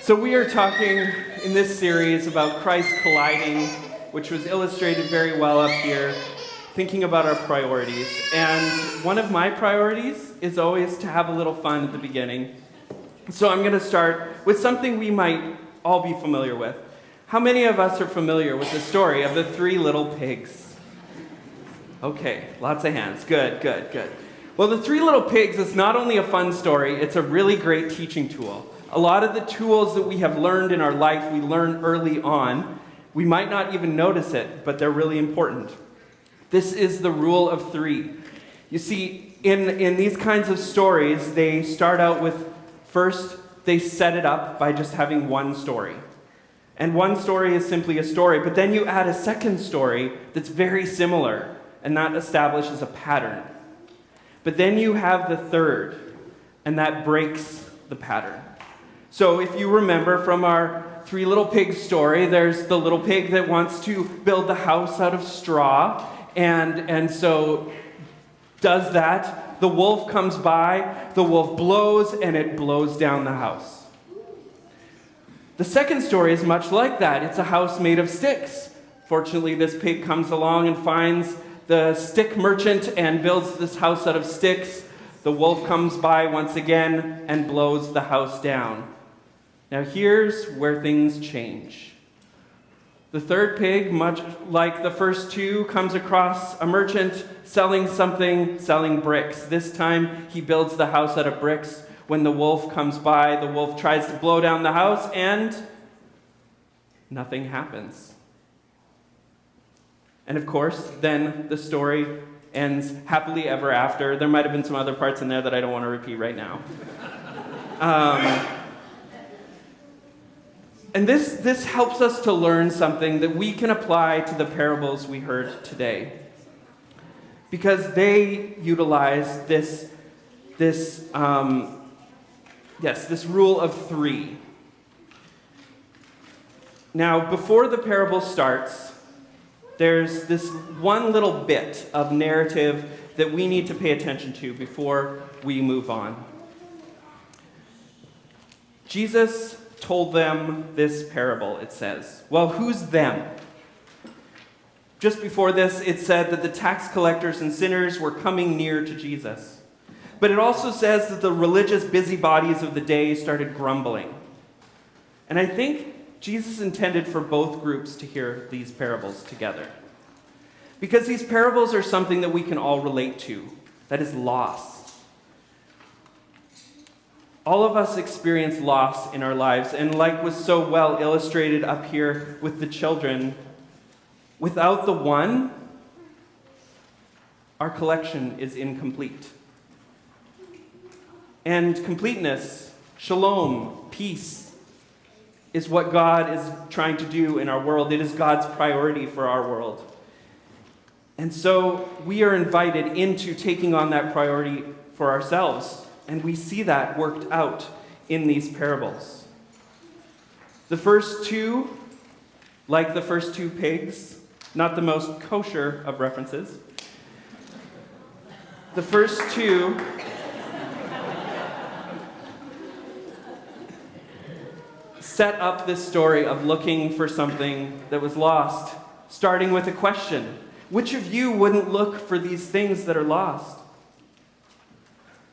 So we are talking in this series about Christ colliding, which was illustrated very well up here, thinking about our priorities. And one of my priorities is always to have a little fun at the beginning. So I'm going to start with something we might all be familiar with. How many of us are familiar with the story of the three little pigs? Okay, lots of hands. Good. Well, the three little pigs is not only a fun story, it's a really great teaching tool. A lot of the tools that we have learned in our life, we learn early on. We might not even notice it, but they're really important. This is the rule of three. You see, in these kinds of stories, they start out with, first, they set it up by just having one story. And one story is simply a story, but then you add a second story that's very similar, and that establishes a pattern. But then you have the third, and that breaks the pattern. So if you remember from our three little pigs story, there's the little pig that wants to build the house out of straw, and so does that. The wolf comes by, the wolf blows, and it blows down the house. The second story is much like that. It's a house made of sticks. Fortunately, this pig comes along and finds the stick merchant and builds this house out of sticks. The wolf comes by once again and blows the house down. Now here's where things change. The third pig, much like the first two, comes across a merchant selling bricks. This time he builds the house out of bricks. When the wolf comes by, the wolf tries to blow down the house and nothing happens. And of course, then the story ends happily ever after. There might have been some other parts in there that I don't want to repeat right now. And this helps us to learn something that we can apply to the parables we heard today. Because they utilize this rule of three. Now, before the parable starts, there's this one little bit of narrative that we need to pay attention to before we move on. Jesus told them this parable, it says. Well, who's them? Just before this, it said that the tax collectors and sinners were coming near to Jesus. But it also says that the religious busybodies of the day started grumbling. And I think Jesus intended for both groups to hear these parables together. Because these parables are something that we can all relate to. That is loss. All of us experience loss in our lives, and like was so well illustrated up here with the children, without the one, our collection is incomplete. And completeness, shalom, peace, is what God is trying to do in our world. It is God's priority for our world. And so we are invited into taking on that priority for ourselves. And we see that worked out in these parables. The first two, like the first two pigs, not the most kosher of references. The first two set up this story of looking for something that was lost, starting with a question. Which of you wouldn't look for these things that are lost?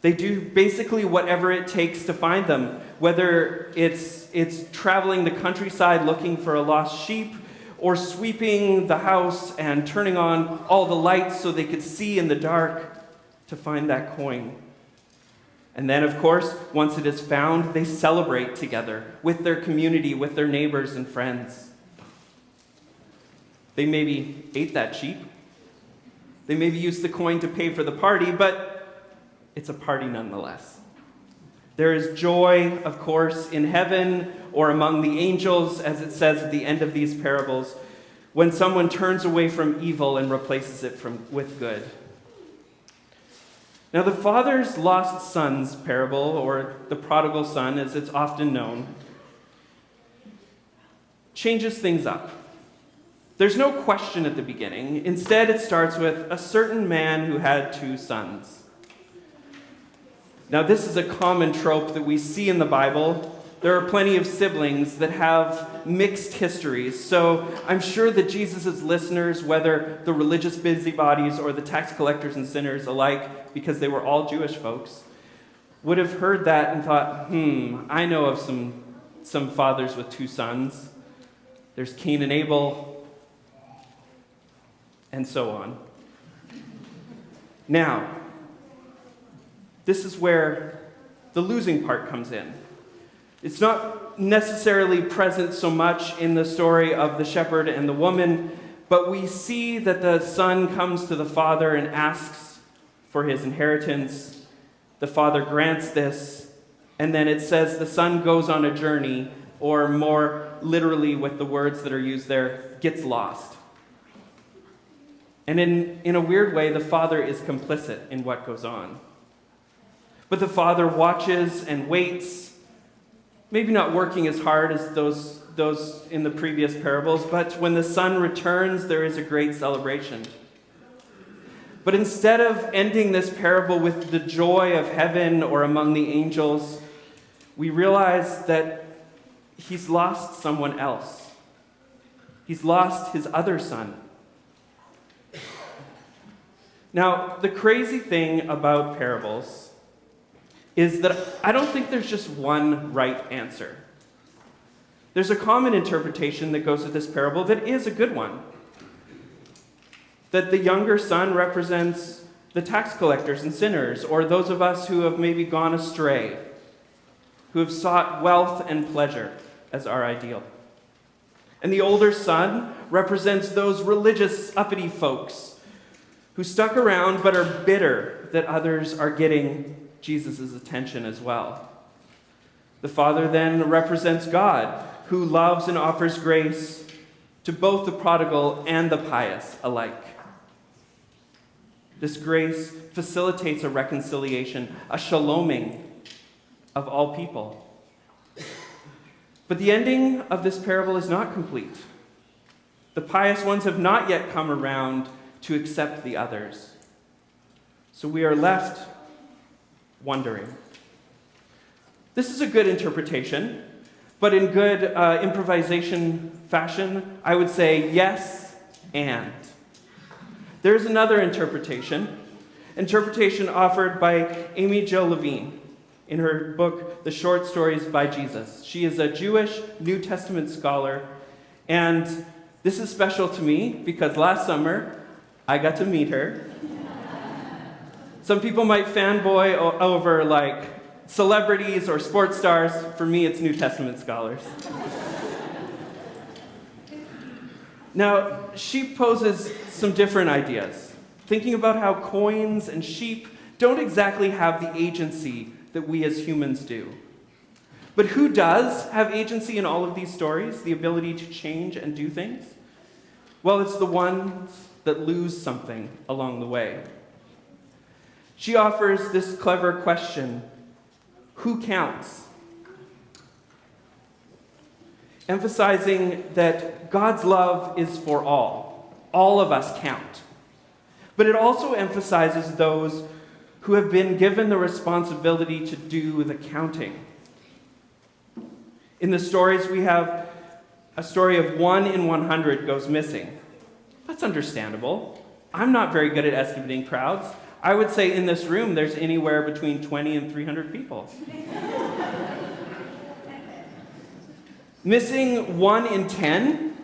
They do basically whatever it takes to find them, whether it's traveling the countryside looking for a lost sheep, or sweeping the house and turning on all the lights so they could see in the dark to find that coin. And then, of course, once it is found, they celebrate together with their community, with their neighbors and friends. They maybe ate that sheep. They maybe used the coin to pay for the party, but it's a party nonetheless. There is joy, of course, in heaven or among the angels, as it says at the end of these parables, when someone turns away from evil and replaces it with good. Now, the father's lost son's parable, or the prodigal son, as it's often known, changes things up. There's no question at the beginning. Instead, it starts with a certain man who had two sons. Now, this is a common trope that we see in the Bible, there are plenty of siblings that have mixed histories. So I'm sure that Jesus' listeners, whether the religious busybodies or the tax collectors and sinners alike, because they were all Jewish folks, would have heard that and thought, I know of some fathers with two sons. There's Cain and Abel, and so on. Now, this is where the losing part comes in. It's not necessarily present so much in the story of the shepherd and the woman, but we see that the son comes to the father and asks for his inheritance. The father grants this, and then it says the son goes on a journey, or more literally with the words that are used there, gets lost. And in a weird way, the father is complicit in what goes on. But the father watches and waits, maybe not working as hard as those in the previous parables, but when the son returns, there is a great celebration. But instead of ending this parable with the joy of heaven or among the angels, we realize that he's lost someone else. He's lost his other son. Now, the crazy thing about parables is that I don't think there's just one right answer. There's a common interpretation that goes with this parable that is a good one. That the younger son represents the tax collectors and sinners, or those of us who have maybe gone astray, who have sought wealth and pleasure as our ideal. And the older son represents those religious, uppity folks who stuck around but are bitter that others are getting Jesus' attention as well. The father then represents God, who loves and offers grace to both the prodigal and the pious alike. This grace facilitates a reconciliation, a shaloming of all people. But the ending of this parable is not complete. The pious ones have not yet come around to accept the others. So we are left wondering. This is a good interpretation, but in good improvisation fashion, I would say yes and. There's another interpretation offered by Amy Jo Levine in her book, The Short Stories by Jesus. She is a Jewish New Testament scholar, and this is special to me because last summer I got to meet her. Some people might fanboy over like celebrities or sports stars. For me, it's New Testament scholars. Now, she poses some different ideas, thinking about how coins and sheep don't exactly have the agency that we as humans do. But who does have agency in all of these stories, the ability to change and do things? Well, it's the ones that lose something along the way. She offers this clever question: who counts? Emphasizing that God's love is for all. All of us count. But it also emphasizes those who have been given the responsibility to do the counting. In the stories, we have a story of 1 in 100 goes missing. That's understandable. I'm not very good at estimating crowds. I would say in this room there's anywhere between 20 and 300 people. Missing 1 in 10?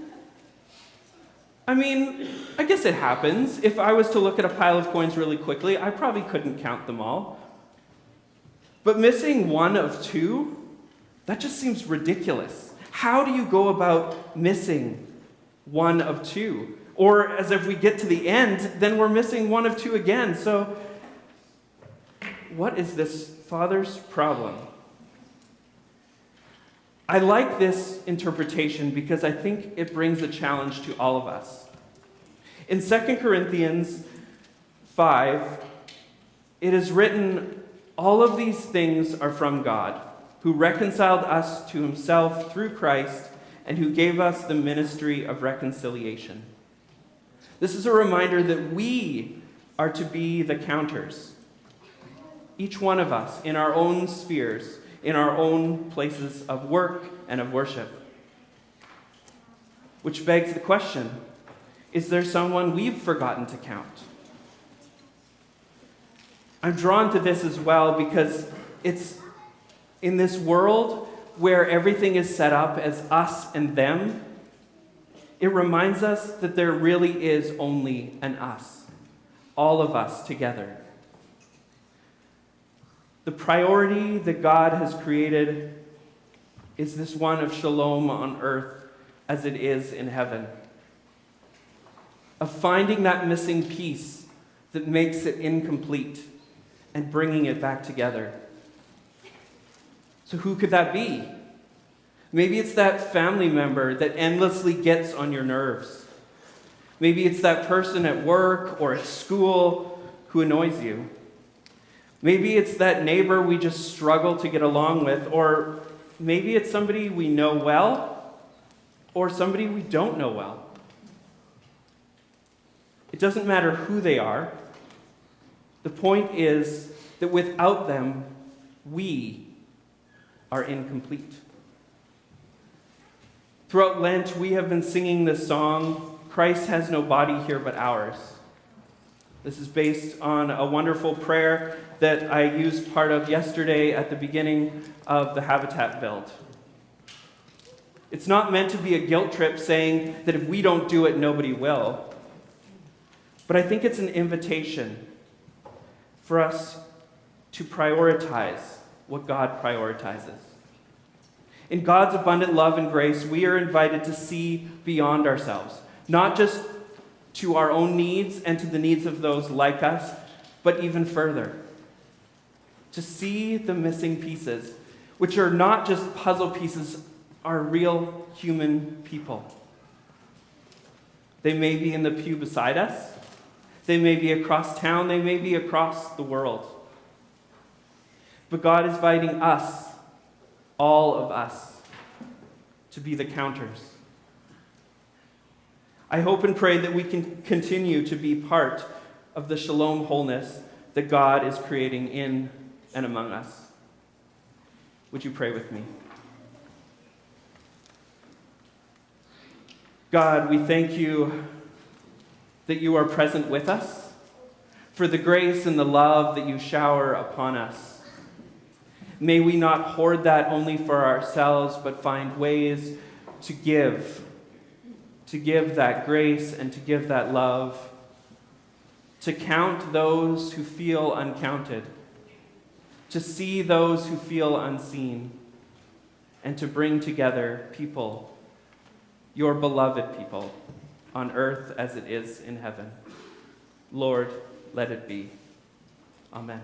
I mean, I guess it happens. If I was to look at a pile of coins really quickly, I probably couldn't count them all. But missing 1 of 2? That just seems ridiculous. How do you go about missing 1 of 2? Or as if we get to the end, then we're missing 1 of 2 again. So, what is this father's problem? I like this interpretation because I think it brings a challenge to all of us. In 2 Corinthians 5, it is written, "All of these things are from God, who reconciled us to himself through Christ and who gave us the ministry of reconciliation." This is a reminder that we are to be the counters. Each one of us in our own spheres, in our own places of work and of worship. Which begs the question, is there someone we've forgotten to count? I'm drawn to this as well because it's in this world where everything is set up as us and them, it reminds us that there really is only an us, all of us together. The priority that God has created is this one of shalom on earth as it is in heaven, of finding that missing piece that makes it incomplete and bringing it back together. So who could that be? Maybe it's that family member that endlessly gets on your nerves. Maybe it's that person at work or at school who annoys you. Maybe it's that neighbor we just struggle to get along with, or maybe it's somebody we know well or somebody we don't know well. It doesn't matter who they are. The point is that without them, we are incomplete. Throughout Lent, we have been singing this song, Christ has no body here but ours. This is based on a wonderful prayer that I used part of yesterday at the beginning of the Habitat build. It's not meant to be a guilt trip saying that if we don't do it, nobody will. But I think it's an invitation for us to prioritize what God prioritizes. In God's abundant love and grace, we are invited to see beyond ourselves, not just to our own needs and to the needs of those like us, but even further. To see the missing pieces, which are not just puzzle pieces, are real human people. They may be in the pew beside us. They may be across town. They may be across the world. But God is inviting us, all of us, to be the counters. I hope and pray that we can continue to be part of the shalom wholeness that God is creating in and among us. Would you pray with me? God, we thank you that you are present with us, for the grace and the love that you shower upon us. May we not hoard that only for ourselves, but find ways to give that grace and to give that love, to count those who feel uncounted, to see those who feel unseen, and to bring together people, your beloved people, on earth as it is in heaven. Lord, let it be. Amen.